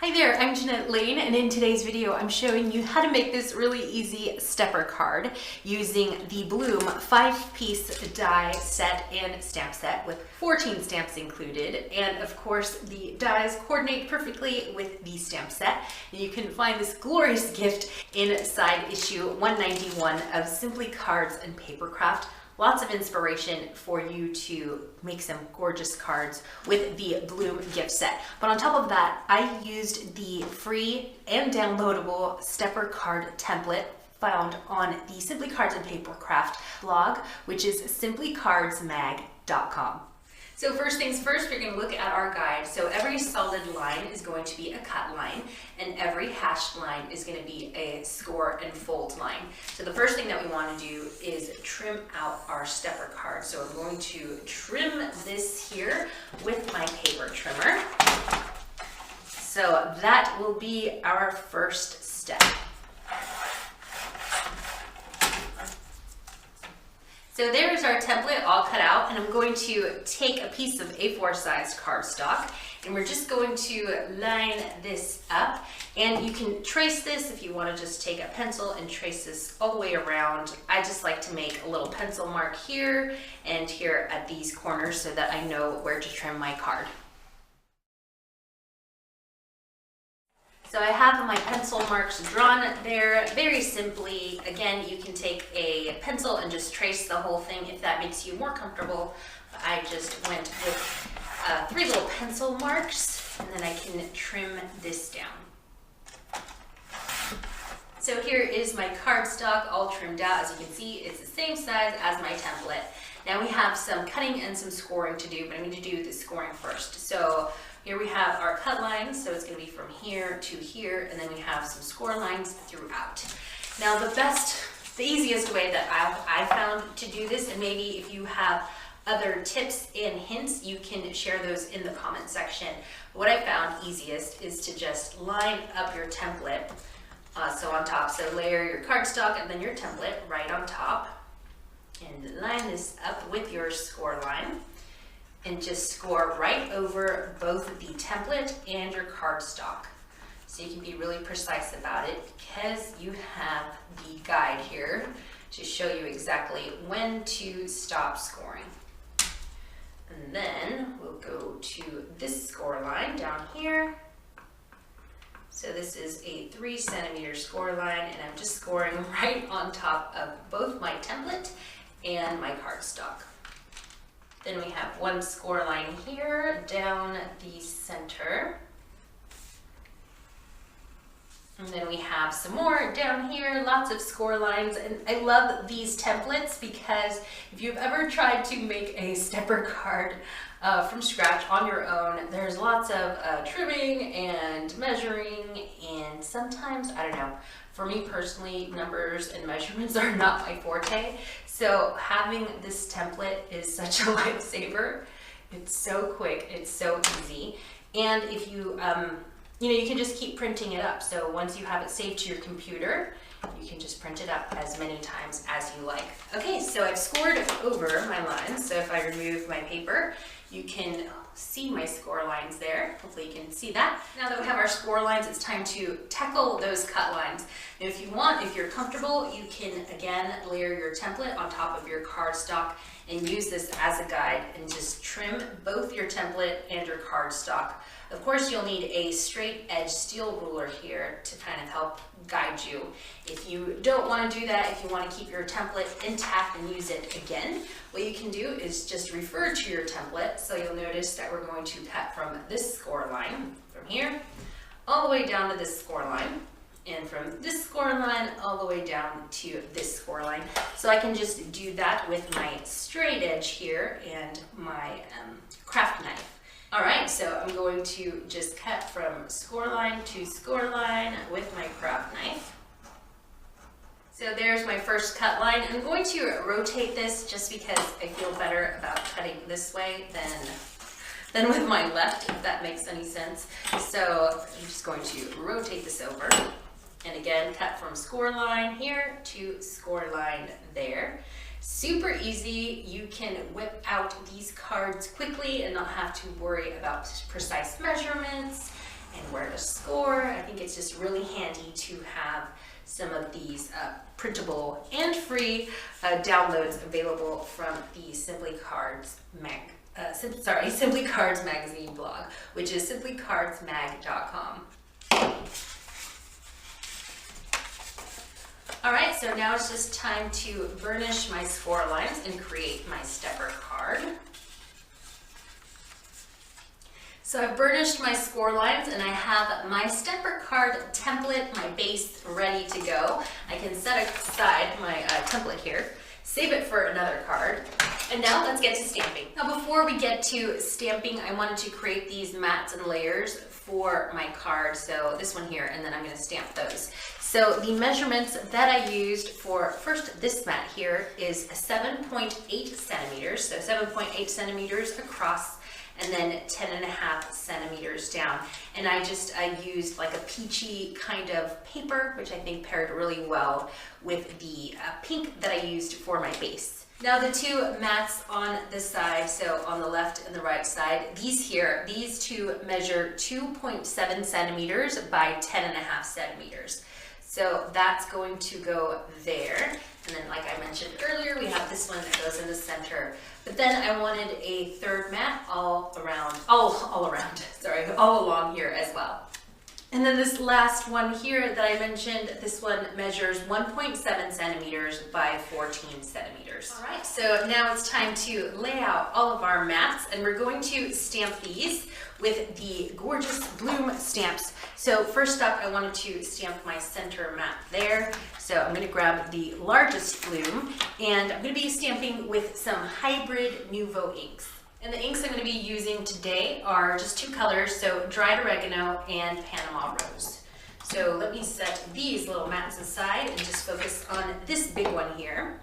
Hi there, I'm Jeanette Lane, and in today's video I'm showing you how to make this really easy stepper card using the Bloom 5-piece die set and stamp set with 14 stamps included, and of course the dies coordinate perfectly with the stamp set, and you can find this glorious gift inside issue 191 of Simply Cards and Papercraft. Lots of inspiration for you to make some gorgeous cards with the Bloom gift set. But on top of that, I used the free and downloadable stepper card template found on the Simply Cards and Papercraft blog, which is simplycardsmag.com. So first things first, we're going to look at our guide. So every solid line is going to be a cut line, and every hashed line is going to be a score and fold line. So the first thing that we want to do is trim out our stepper card. So I'm going to trim this here with my paper trimmer. So that will be our first step. So there's our template all cut out, and I'm going to take a piece of A4 size cardstock, and we're just going to line this up. And you can trace this if you want to just take a pencil and trace this all the way around. I just like to make a little pencil mark here and here at these corners so that I know where to trim my card. So I have my pencil marks drawn there very simply. Again, you can take a pencil and just trace the whole thing if that makes you more comfortable. I just went with 3 little pencil marks, and then I can trim this down. So here is my cardstock all trimmed out. As you can see, it's the same size as my template. Now we have some cutting and some scoring to do, but I'm going to do the scoring first. So here we have our cut lines, so it's going to be from here to here, and then we have some score lines throughout. Now the easiest way that I found to do this, and maybe if you have other tips and hints, you can share those in the comment section. What I found easiest is to just line up your template, so on top. So layer your cardstock and then your template right on top, and line this up with your score line. And just score right over both the template and your cardstock. So you can be really precise about it because you have the guide here to show you exactly when to stop scoring. And then we'll go to this score line down here. So this is a 3 centimeter score line, and I'm just scoring right on top of both my template and my cardstock. Then we have one score line here down the center. And then we have some more down here, lots of score lines. And I love these templates because if you've ever tried to make a stepper card from scratch on your own, there's lots of trimming and measuring, and sometimes, I don't know, for me personally, numbers and measurements are not my forte. So having this template is such a lifesaver. It's so quick, it's so easy. And if you, you can just keep printing it up. So once you have it saved to your computer, you can just print it up as many times as you like. Okay, so I've scored over my lines. So if I remove my paper, you can see my score lines there. Hopefully you can see that. Now that we have our score lines, it's time to tackle those cut lines. Now if you're comfortable, you can again layer your template on top of your cardstock and use this as a guide and just trim both your template and your cardstock. Of course, you'll need a straight edge steel ruler here to kind of help guide you. If you don't want to do that, if you want to keep your template intact and use it again, what you can do is just refer to your template. So you'll notice that we're going to cut from this score line, from here, all the way down to this score line, and from this score line all the way down to this score line. So I can just do that with my straight edge here and my craft knife. All right, so I'm going to just cut from score line to score line with my craft knife. So there's my first cut line. I'm going to rotate this just because I feel better about cutting this way than with my left, if that makes any sense. So I'm just going to rotate this over. And again, cut from score line here to score line there. Super easy. You can whip out these cards quickly and not have to worry about precise measurements and where to score. I think it's just really handy to have some of these printable and free downloads available from the Simply Cards magazine blog, which is simplycardsmag.com. All right, so now it's just time to burnish my score lines and create my stepper card. So I've burnished my score lines and I have my stepper card template, my base, ready to go. I can set aside my template here, save it for another card, and now let's get to stamping. Now before we get to stamping, I wanted to create these mats and layers for my card. So this one here, and then I'm gonna stamp those. So the measurements that I used for first this mat here is 7.8 centimeters, so 7.8 centimeters across, and then 10.5 centimeters down. And I used like a peachy kind of paper, which I think paired really well with the pink that I used for my base. Now the two mats on the side, so on the left and the right side, these two measure 2.7 centimeters by 10.5 centimeters. So that's going to go there. And then like I mentioned earlier, we have this one that goes in the center. But then I wanted a third mat all along here as well. And then this last one here that I mentioned, this one measures 1.7 centimeters by 14 centimeters. All right, so now it's time to lay out all of our mats, and we're going to stamp these with the gorgeous Bloom stamps. So first up, I wanted to stamp my center mat there. So I'm gonna grab the largest Bloom, and I'm gonna be stamping with some hybrid Nuvo inks. And the inks I'm going to be using today are just two colors, so dried oregano and Panama rose. So let me set these little mats aside and just focus on this big one here.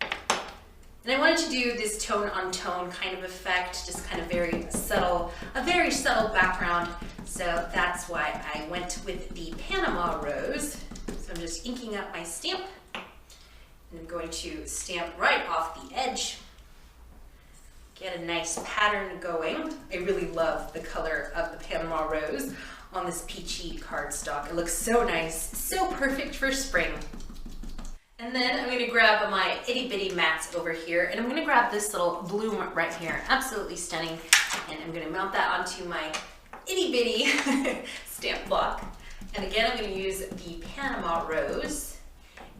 And I wanted to do this tone on tone kind of effect, just kind of very subtle, a very subtle background. So that's why I went with the Panama rose. So I'm just inking up my stamp, and I'm going to stamp right off the edge. Get a nice pattern going. I really love the color of the Panama rose on this peachy cardstock. It looks so nice, so perfect for spring. And then I'm gonna grab my itty bitty mats over here, and I'm gonna grab this little Bloom right here. Absolutely stunning. And I'm gonna mount that onto my itty bitty stamp block. And again, I'm gonna use the Panama rose,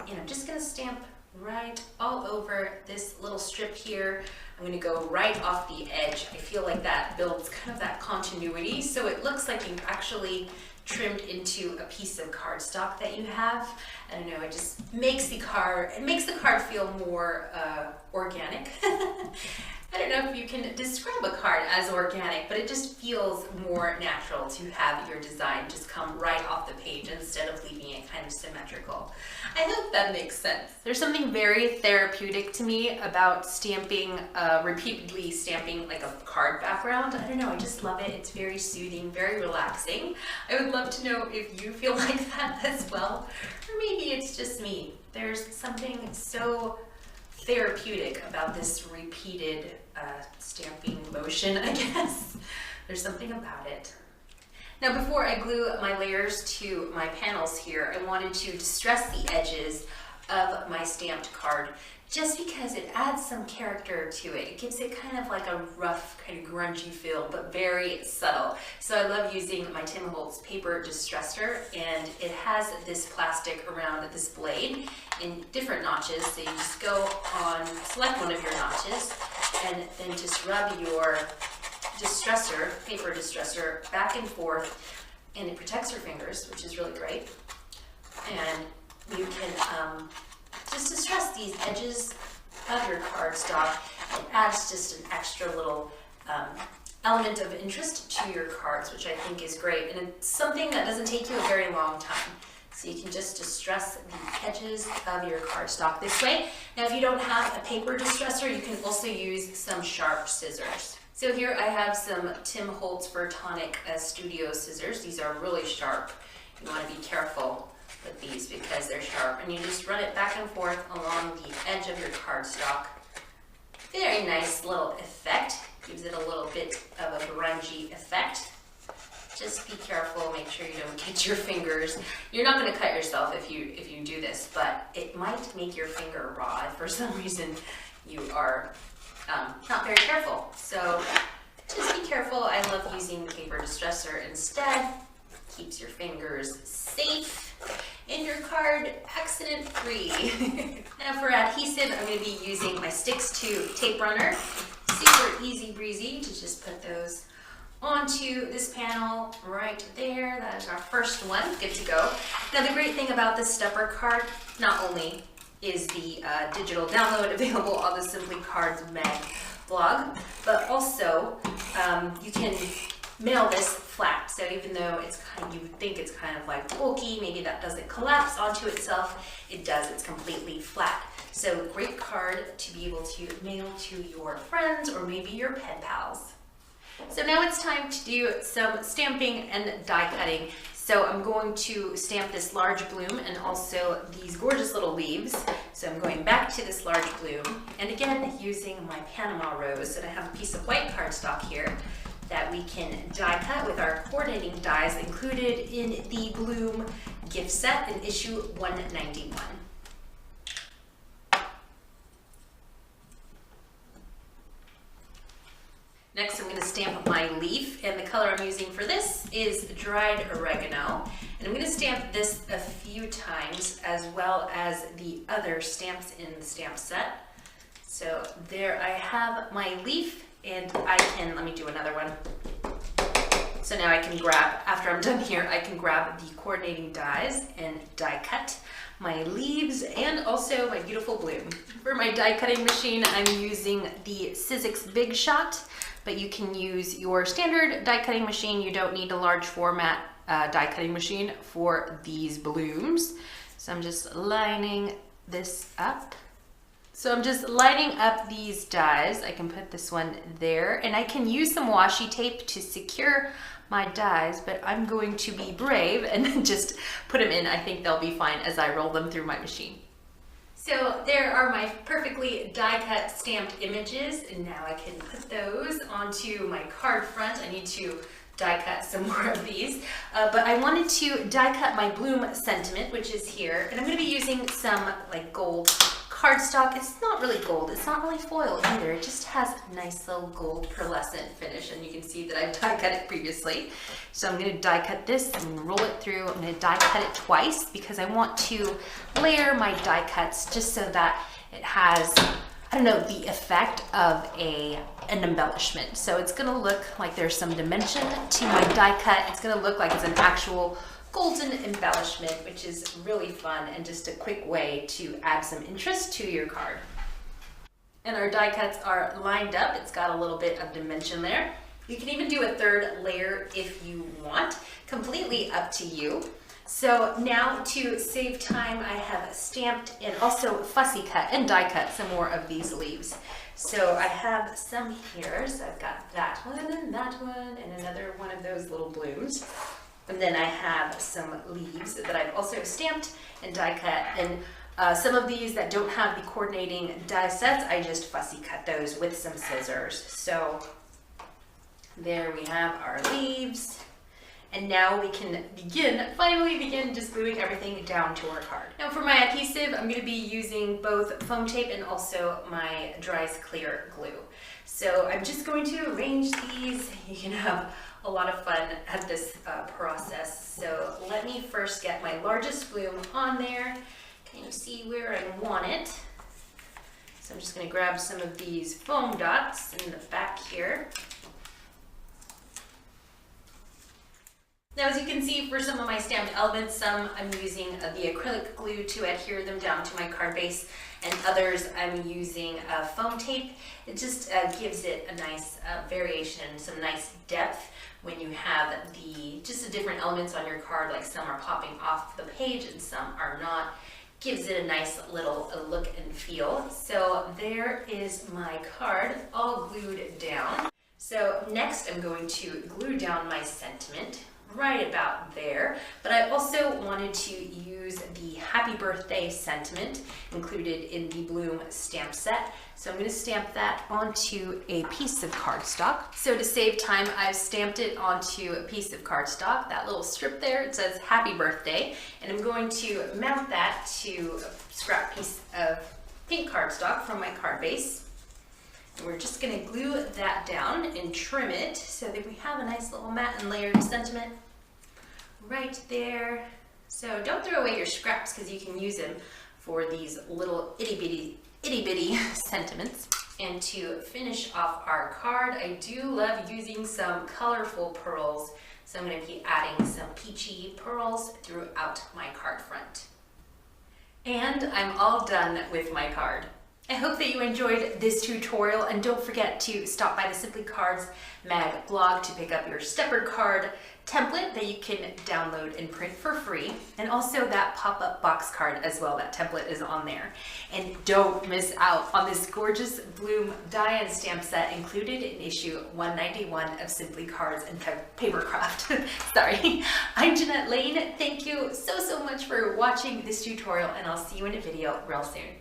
and I'm just gonna stamp right all over this little strip here. I'm going to go right off the edge. I feel like that builds kind of that continuity, so it looks like you've actually trimmed into a piece of cardstock that you have. I don't know, it just makes the card feel more organic. I don't know if you can describe a card as organic, but it just feels more natural to have your design just come right off the page instead of leaving it kind of symmetrical. I hope that makes sense. There's something very therapeutic to me about stamping, repeatedly stamping like a card background. I don't know, I just love it. It's very soothing, very relaxing. I would love to know if you feel like that as well, or maybe it's just me. There's something so therapeutic about this repeated stamping motion, I guess. There's something about it. Now before I glue my layers to my panels here, I wanted to distress the edges of my stamped card just because it adds some character to it. It gives it kind of like a rough, kind of grungy feel, but very subtle. So I love using my Tim Holtz paper distressor, and it has this plastic around this blade in different notches. So you just go on, select one of your notches, and then just rub your distressor, paper distressor, back and forth, and it protects your fingers, which is really great. And you can just distress these edges of your cardstock. It adds just an extra little element of interest to your cards, which I think is great. And it's something that doesn't take you a very long time. So you can just distress the edges of your cardstock this way. Now if you don't have a paper distressor, you can also use some sharp scissors. So here I have some Tim Holtz Vertonic Studio scissors. These are really sharp. You want to be careful with these because they're sharp, and you just run it back and forth along the edge of your cardstock. Very nice little effect. Gives it a little bit of a grungy effect. Just be careful, make sure you don't get your fingers. You're not going to cut yourself if you do this, but it might make your finger raw if for some reason you are not very careful. So just be careful. I love using paper distressor instead. Keeps your fingers safe and your card accident free. Now for adhesive, I'm going to be using my Stix 2 tape runner. Super easy breezy to just put those onto this panel right there. That is our first one, good to go. Now the great thing about this stepper card, not only is the digital download available on the Simply Cards Mag blog, but also you can mail this flat. So even though it's you would think it's kind of like bulky, maybe that doesn't collapse onto itself, it does, it's completely flat. So great card to be able to mail to your friends or maybe your pen pals. So now it's time to do some stamping and die cutting. So I'm going to stamp this large bloom and also these gorgeous little leaves. So I'm going back to this large bloom and again using my Panama rose. And I have a piece of white cardstock here that we can die cut with our coordinating dies included in the Bloom gift set in issue 191. Next, I'm going to stamp my leaf, and the color I'm using for this is dried oregano. And I'm going to stamp this a few times as well as the other stamps in the stamp set. So there I have my leaf, and let me do another one. So now I can grab, after I'm done here, I can grab the coordinating dies and die cut my leaves and also my beautiful bloom. For my die cutting machine, I'm using the Sizzix Big Shot, but you can use your standard die cutting machine. You don't need a large format die cutting machine for these blooms. So I'm just lining this up. So I'm just lining up these dies. I can put this one there, and I can use some washi tape to secure my dies, but I'm going to be brave and just put them in. I think they'll be fine as I roll them through my machine. So there are my perfectly die cut stamped images, and now I can put those onto my card front. I need to die cut some more of these, but I wanted to die cut my Bloom sentiment, which is here, and I'm going to be using some like gold cardstock. It's not really gold, it's not really foil either, it just has a nice little gold pearlescent finish, and you can see that I've die cut it previously. So I'm going to die cut this and roll it through. I'm going to die cut it twice because I want to layer my die cuts just so that it has, I don't know, the effect of an embellishment. So it's going to look like there's some dimension to my die cut. It's going to look like it's an actual golden embellishment, which is really fun and just a quick way to add some interest to your card. And our die cuts are lined up. It's got a little bit of dimension there. You can even do a third layer if you want, completely up to you. So now to save time, I have stamped and also fussy cut and die cut some more of these leaves. So I have some here. So I've got that one and another one of those little blooms. And then I have some leaves that I've also stamped and die cut. And some of these that don't have the coordinating die sets, I just fussy cut those with some scissors. So there we have our leaves. And now we can finally begin just gluing everything down to our card. Now for my adhesive, I'm going to be using both foam tape and also my Dries Clear glue. So I'm just going to arrange these. You can have a lot of fun at this process. So let me first get my largest bloom on there. Can you see where I want it? So I'm just going to grab some of these foam dots in the back here. Now, as you can see, for some of my stamped elements, some I'm using the acrylic glue to adhere them down to my card base, and others I'm using foam tape. It just gives it a nice variation, some nice depth when you have just the different elements on your card, like some are popping off the page and some are not. Gives it a nice little look and feel. So there is my card all glued down. So next I'm going to glue down my sentiment right about there, but I also wanted to use the happy birthday sentiment included in the Bloom stamp set. So I'm going to stamp that onto a piece of cardstock. So to save time, I've stamped it onto a piece of cardstock. That little strip there, it says happy birthday. And I'm going to mount that to a scrap piece of pink cardstock from my card base. And we're just going to glue that down and trim it so that we have a nice little matte and layered sentiment right there. So don't throw away your scraps because you can use them for these little itty bitty sentiments. And to finish off our card, I do love using some colorful pearls. So I'm going to be adding some peachy pearls throughout my card front. And I'm all done with my card. I hope that you enjoyed this tutorial, and don't forget to stop by the Simply Cards Mag blog to pick up your stepper card template that you can download and print for free, and also that pop-up box card as well. That template is on there. And don't miss out on this gorgeous Bloom die-in stamp set included in issue 191 of Simply Cards and Papercraft. Sorry. I'm Jeanette Lane. Thank you so much for watching this tutorial, and I'll see you in a video real soon.